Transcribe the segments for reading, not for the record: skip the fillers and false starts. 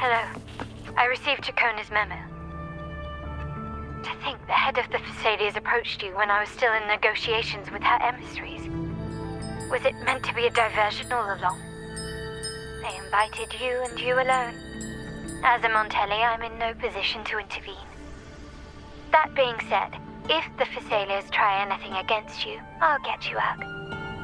Hello. I received Chacona's memo. To think the head of the Thessalians approached you when I was still in negotiations with her emissaries. Was it meant to be a diversion all along? They invited you and you alone. As a Montelli, I'm in no position to intervene. That being said, if the Thessalians try anything against you, I'll get you out.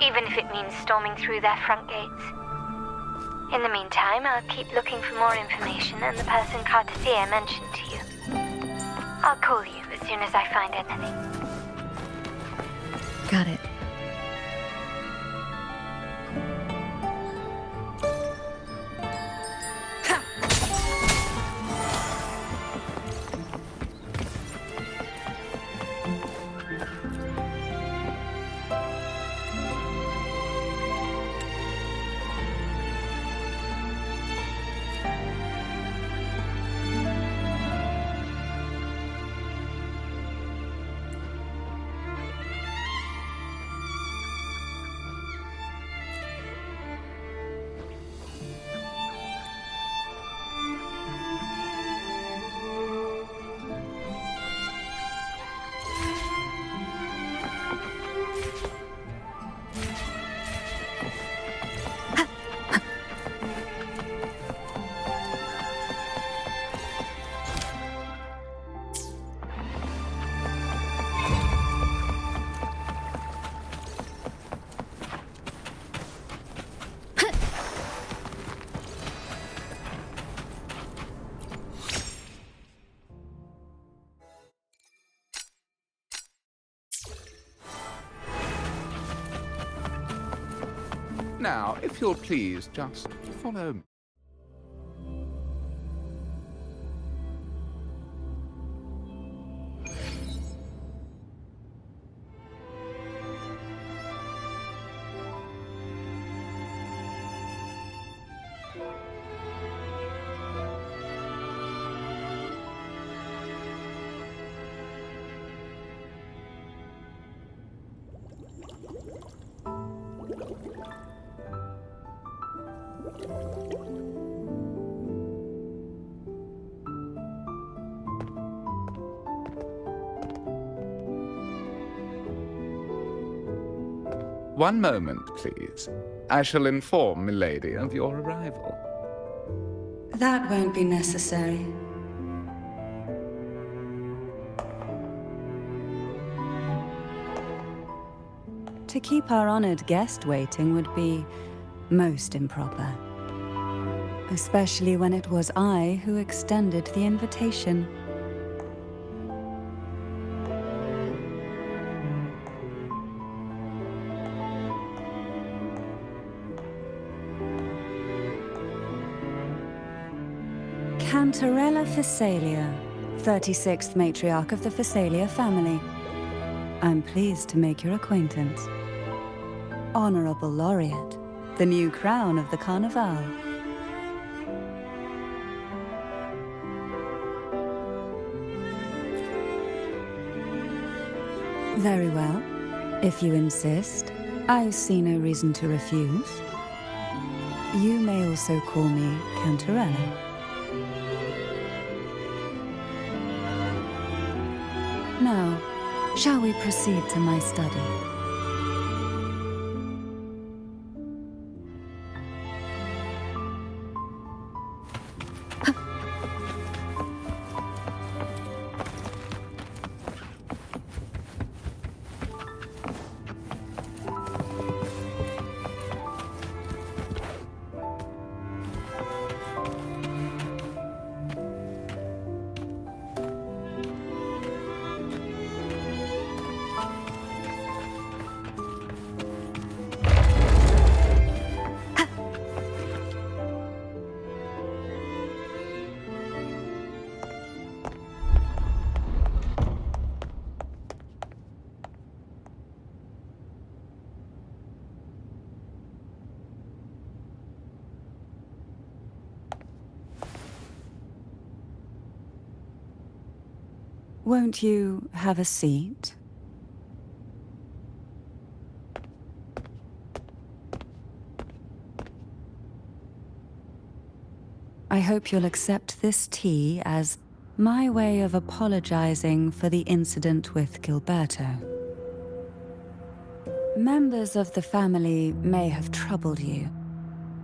Even if it means storming through their front gates. In the meantime, I'll keep looking for more information and the person Cartesia mentioned to you. I'll call you as soon as I find anything. Got it. Now, if you'll please, just follow me. One moment, please. I shall inform Milady of your arrival. That won't be necessary. To keep our honored guest waiting would be most improper. Especially when it was I who extended the invitation. Cantarella Thessalia, 36th matriarch of the Thessalia family. I'm pleased to make your acquaintance. Honorable Laureate, the new crown of the Carnival. Very well. If you insist, I see no reason to refuse. You may also call me Cantarella. Now, shall we proceed to my study? Won't you have a seat? I hope you'll accept this tea as my way of apologizing for the incident with Gilberto. Members of the family may have troubled you,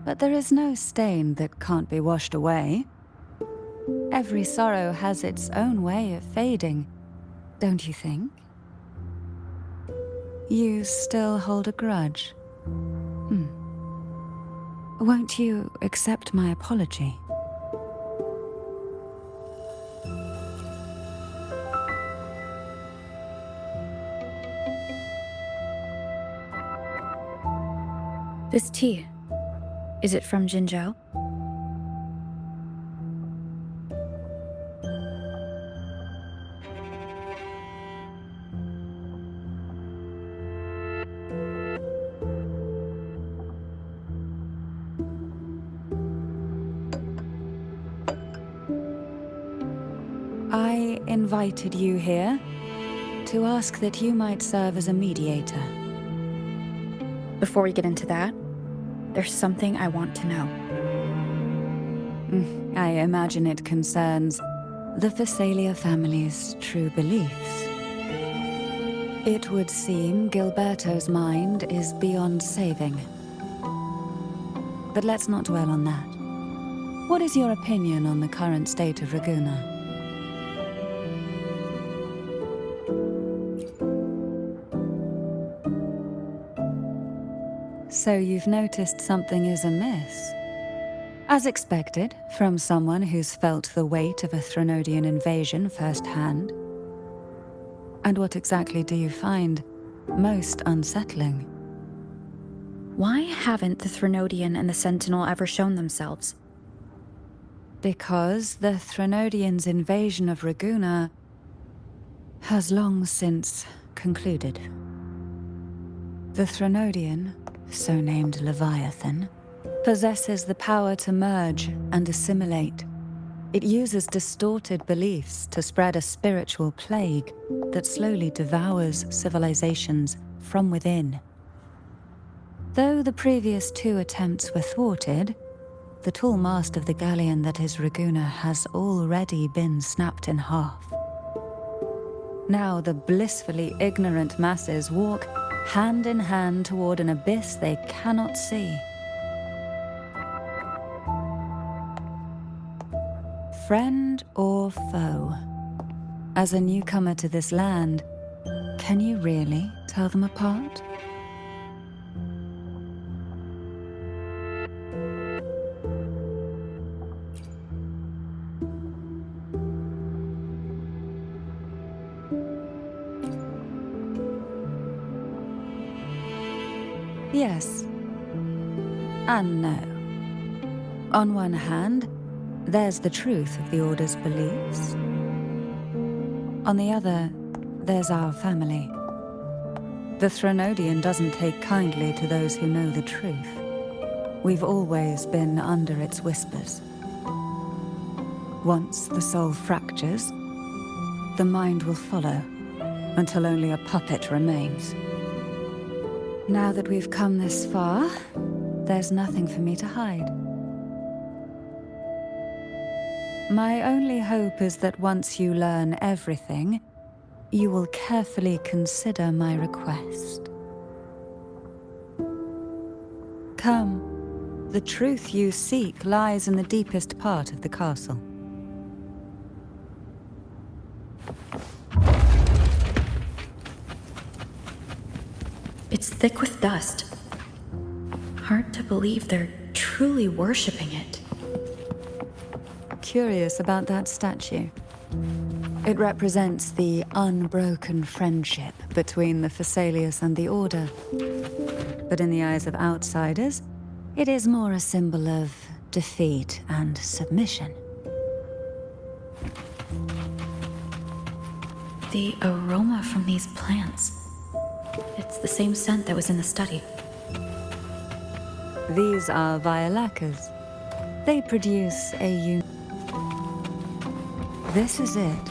but there is no stain that can't be washed away. Every sorrow has its own way of fading, don't you think? You still hold a grudge? Won't you accept my apology? This tea, is it from Jinzhou? I invited you here to ask that you might serve as a mediator. Before we get into that, there's something I want to know. I imagine it concerns the Phasalia family's true beliefs. It would seem Gilberto's mind is beyond saving. But let's not dwell on that. What is your opinion on the current state of Raguna? So you've noticed something is amiss. As expected, from someone who's felt the weight of a Threnodian invasion firsthand. And what exactly do you find most unsettling? Why haven't the Threnodian and the Sentinel ever shown themselves? Because the Threnodians' invasion of Raguna has long since concluded. The Threnodian, so named Leviathan, possesses the power to merge and assimilate. It uses distorted beliefs to spread a spiritual plague that slowly devours civilizations from within. Though the previous two attempts were thwarted, the tall mast of the galleon that is Raguna has already been snapped in half. Now the blissfully ignorant masses walk hand in hand toward an abyss they cannot see. Friend or foe? As a newcomer to this land, can you really tell them apart? Yes and no. On one hand, there's the truth of the Order's beliefs. On the other, there's our family. The Threnodian doesn't take kindly to those who know the truth. We've always been under its whispers. Once the soul fractures, the mind will follow, until only a puppet remains. Now that we've come this far, there's nothing for me to hide. My only hope is that once you learn everything, you will carefully consider my request. Come, the truth you seek lies in the deepest part of the castle. It's thick with dust. Hard to believe they're truly worshipping it. Curious about that statue. It represents the unbroken friendship between the Phasaelius and the Order. But in the eyes of outsiders, it is more a symbol of defeat and submission. The aroma from these plants. It's the same scent that was in the study. These are violacas. They produce a This is it.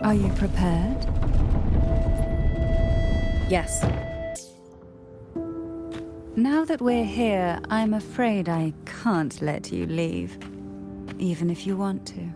Are you prepared? Yes. Now that we're here, I'm afraid I can't let you leave, even if you want to.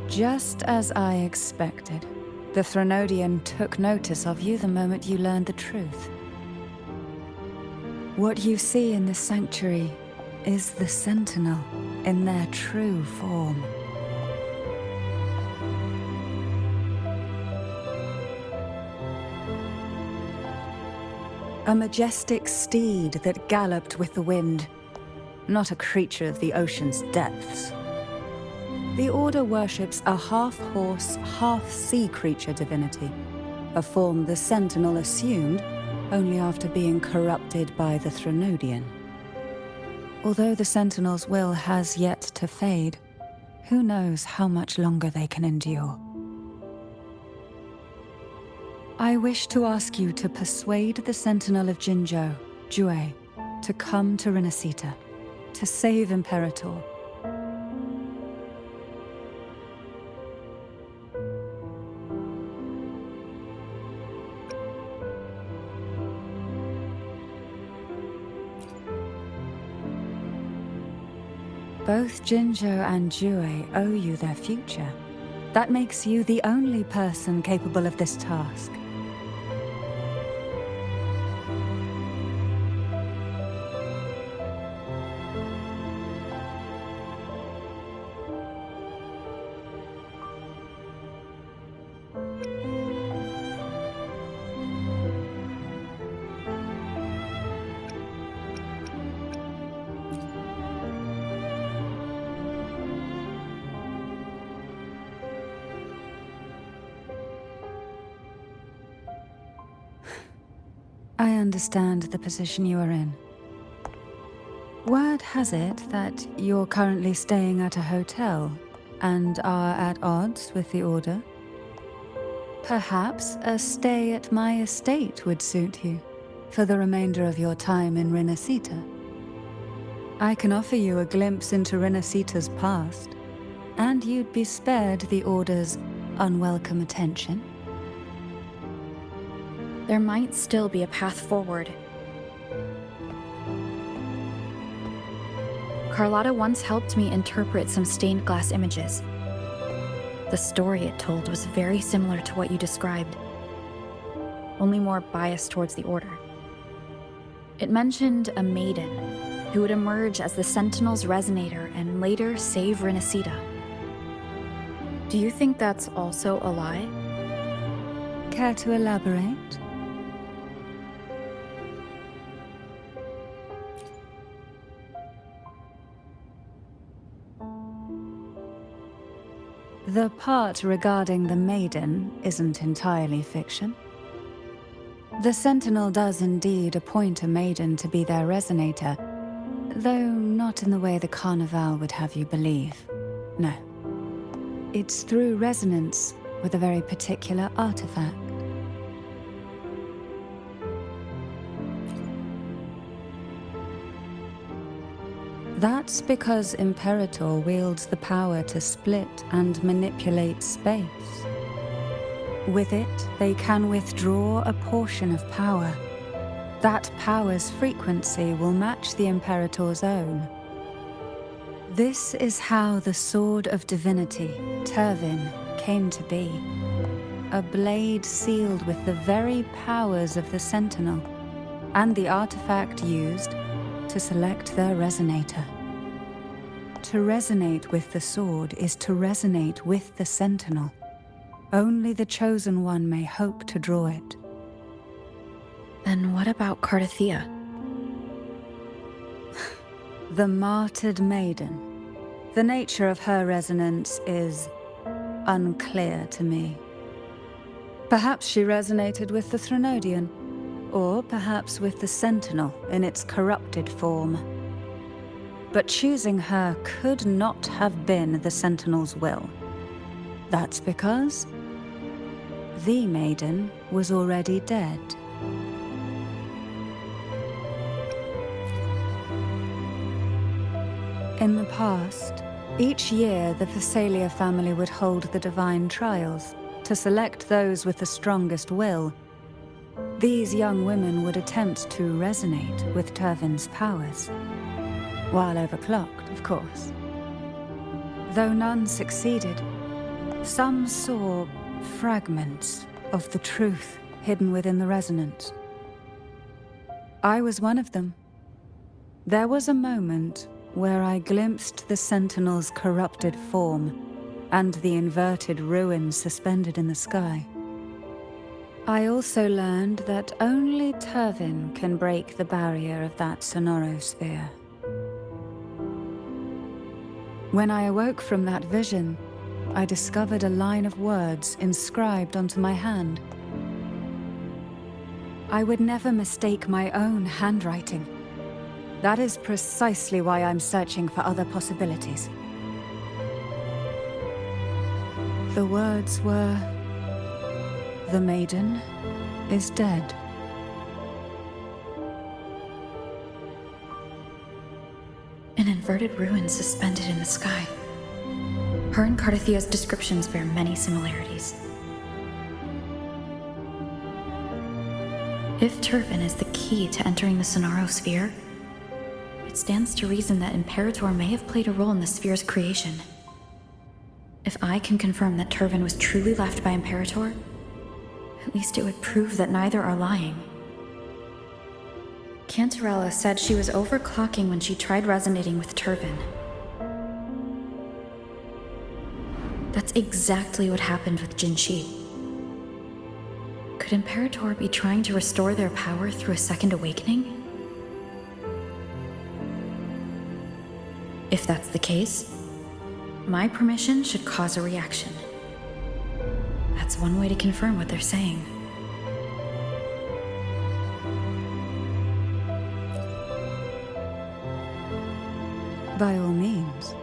Just as I expected, the Threnodian took notice of you the moment you learned the truth. What you see in the sanctuary is the Sentinel in their true form. A majestic steed that galloped with the wind, not a creature of the ocean's depths. The Order worships a half-horse, half-sea creature divinity, a form the Sentinel assumed only after being corrupted by the Threnodian. Although the Sentinel's will has yet to fade, who knows how much longer they can endure. I wish to ask you to persuade the Sentinel of Jinzhou, Jue, to come to Renacita, to save Imperator. Both Jinzhou and Jue owe you their future. That makes you the only person capable of this task. I understand the position you are in. Word has it that you're currently staying at a hotel and are at odds with the Order. Perhaps a stay at my estate would suit you for the remainder of your time in Renacita. I can offer you a glimpse into Renacita's past, and you'd be spared the Order's unwelcome attention. There might still be a path forward. Carlotta once helped me interpret some stained glass images. The story it told was very similar to what you described, only more biased towards the Order. It mentioned a maiden who would emerge as the Sentinel's resonator and later save Renacita. Do you think that's also a lie? Care to elaborate? The part regarding the maiden isn't entirely fiction. The Sentinel does indeed appoint a maiden to be their resonator, though not in the way the Carnival would have you believe. No. It's through resonance with a very particular artifact. That's because Imperator wields the power to split and manipulate space. With it, they can withdraw a portion of power. That power's frequency will match the Imperator's own. This is how the Sword of Divinity, Turvin, came to be. A blade sealed with the very powers of the Sentinel, and the artifact used to select their resonator. To resonate with the sword is to resonate with the Sentinel. Only the Chosen One may hope to draw it. Then what about Cardathea? The martyred maiden. The nature of her resonance is unclear to me. Perhaps she resonated with the Threnodian, or perhaps with the Sentinel in its corrupted form. But choosing her could not have been the Sentinel's will. That's because the maiden was already dead. In the past, each year the Phasalia family would hold the divine trials to select those with the strongest will. These young women would attempt to resonate with Turvin's powers, while overclocked, of course. Though none succeeded, some saw fragments of the truth hidden within the resonance. I was one of them. There was a moment where I glimpsed the Sentinel's corrupted form and the inverted ruins suspended in the sky. I also learned that only Turvin can break the barrier of that sonorosphere. When I awoke from that vision, I discovered a line of words inscribed onto my hand. I would never mistake my own handwriting. That is precisely why I'm searching for other possibilities. The words were, "The maiden is dead." An inverted ruin suspended in the sky. Her and Cardathia's descriptions bear many similarities. If Turvin is the key to entering the Sonarosphere, it stands to reason that Imperator may have played a role in the sphere's creation. If I can confirm that Turvin was truly left by Imperator, at least it would prove that neither are lying. Cantarella said she was overclocking when she tried resonating with Turvin. That's exactly what happened with Jinshi. Could Imperator be trying to restore their power through a second awakening? If that's the case, my permission should cause a reaction. That's one way to confirm what they're saying. By all means.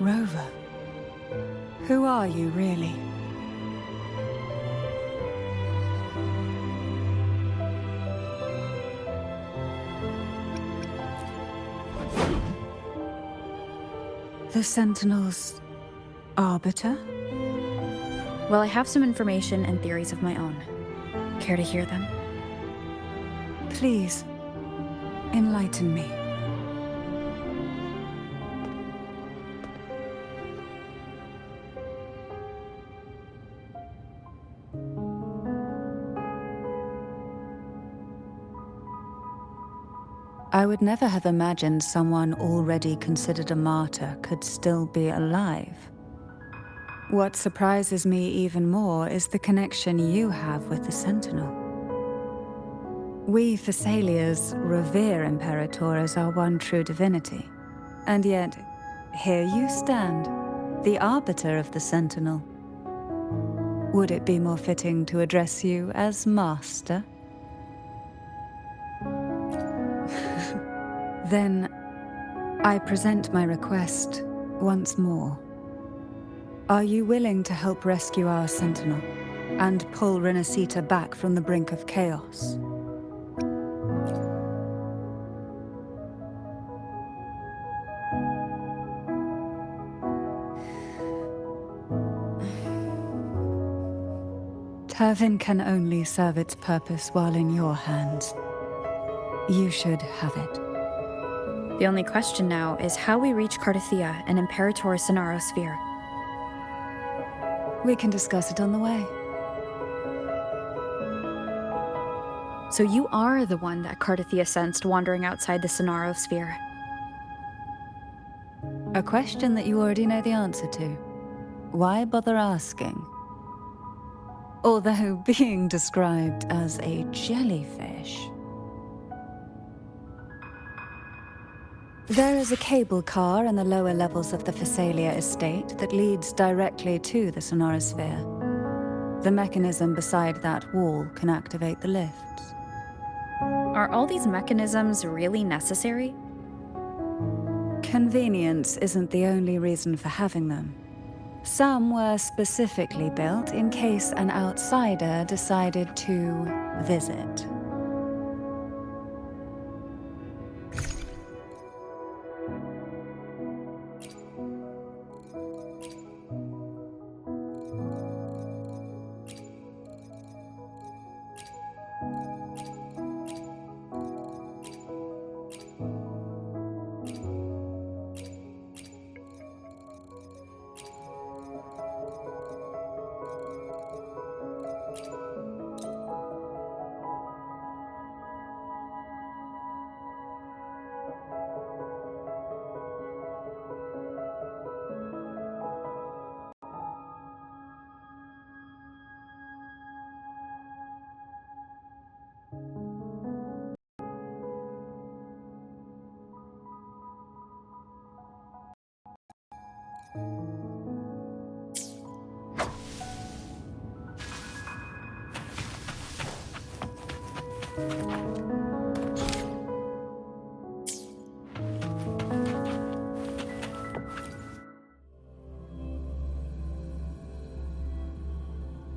Rover, who are you really? The Sentinel's arbiter? Well, I have some information and theories of my own. Care to hear them? Please, enlighten me. I would never have imagined someone already considered a martyr could still be alive. What surprises me even more is the connection you have with the Sentinel. We Thessalias revere Imperator as our one true divinity, and yet here you stand, the arbiter of the Sentinel. Would it be more fitting to address you as Master? Then, I present my request once more. Are you willing to help rescue our Sentinel? and pull Renacita back from the brink of chaos. Turvin can only serve its purpose while in your hands. You should have it. The only question now is how we reach Cardathia and Imperator Sonaro Sphere. We can discuss it on the way. So you are the one that Cardathia sensed wandering outside the Sonaro Sphere. A question that you already know the answer to. Why bother asking? Although being described as a jellyfish. There is a cable car in the lower levels of the Phasalia estate that leads directly to the Sonorosphere. The mechanism beside that wall can activate the lifts. Are all these mechanisms really necessary? Convenience isn't the only reason for having them. Some were specifically built in case an outsider decided to visit.